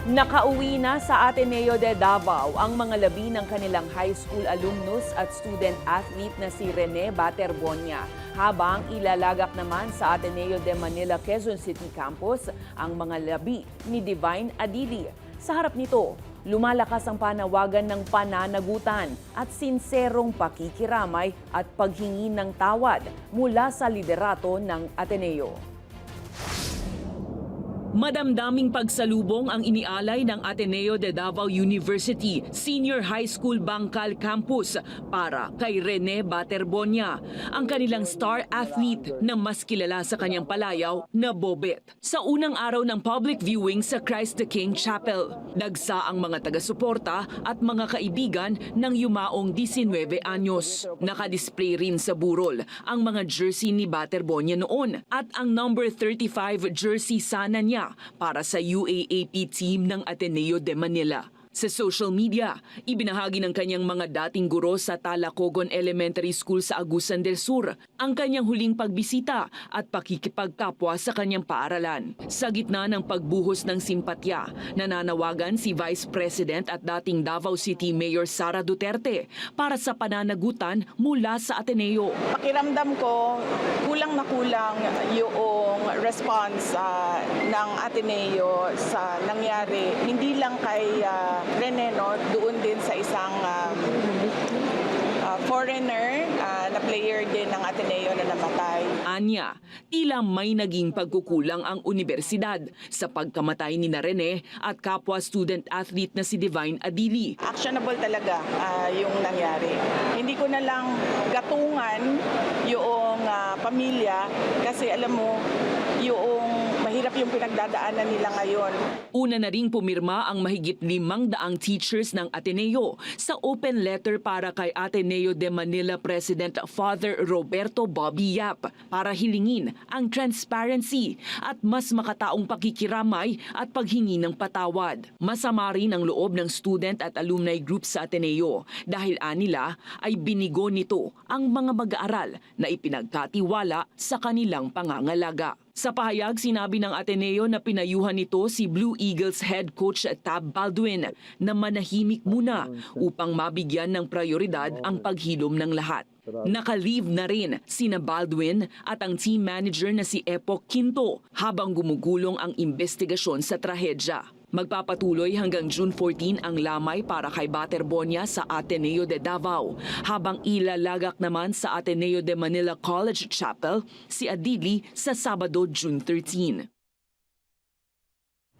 Nakauwi na sa Ateneo de Davao ang mga labi ng kanilang high school alumnus at student athlete na si Rene Baterbonia. Habang ilalagak naman sa Ateneo de Manila, Quezon City Campus ang mga labi ni Divine Adili. Sa harap nito, lumalakas ang panawagan ng pananagutan at sinserong pakikiramay at paghingi ng tawad mula sa liderato ng Ateneo. Madamdaming pagsalubong ang inialay ng Ateneo de Davao University Senior High School Bangkal Campus para kay Rene Baterbonia, ang kanilang star athlete na mas kilala sa kanyang palayaw na Bobet. Sa unang araw ng public viewing sa Christ the King Chapel, dagsa ang mga taga-suporta at mga kaibigan ng yumaong 19 anyos. Nakadisplay rin sa burol ang mga jersey ni Baterbonia noon at ang number 35 jersey sana niya para sa UAAP team ng Ateneo de Manila. Sa social media, ibinahagi ng kanyang mga dating guro sa Talacogon Elementary School sa Agusan del Sur ang kanyang huling pagbisita at pakikipagkapwa sa kanyang paaralan. Sa gitna ng pagbuhos ng simpatya, nananawagan si Vice President at dating Davao City Mayor Sara Duterte para sa pananagutan mula sa Ateneo. Pakiramdam ko, kulang na kulang yung response ng Ateneo sa nangyari. Hindi lang kay Rene, no, doon din sa isang foreigner na player din ng Ateneo na namatay. Anya, tila may naging pagkukulang ang universidad sa pagkamatay ni Rene at kapwa student athlete na si Divine Adili. Actionable talaga yung nangyari. Hindi ko na lang gatungan yung pamilya kasi alam mo, yung mahirap yung pinagdadaanan nila ngayon. Una na ring pumirma ang mahigit 500 teachers ng Ateneo sa open letter para kay Ateneo de Manila President Father Roberto Bobby Yap para hilingin ang transparency at mas makataong pakikiramay at paghingi ng patawad. Masama rin ang loob ng student at alumni group sa Ateneo dahil anila ay binigo nito ang mga mag-aaral na ipinagkatiwala sa kanilang pangangalaga. Sa pahayag, sinabi ng Ateneo na pinayuhan nito si Blue Eagles head coach Tab Baldwin na manahimik muna upang mabigyan ng prioridad ang paghilom ng lahat. Naka-leave na rin sina Baldwin at ang team manager na si Epoch Quinto habang gumugulong ang investigasyon sa trahedya. Magpapatuloy hanggang June 14 ang lamay para kay Baterbonia sa Ateneo de Davao, habang ilalagak naman sa Ateneo de Manila College Chapel si Adili sa Sabado, June 13.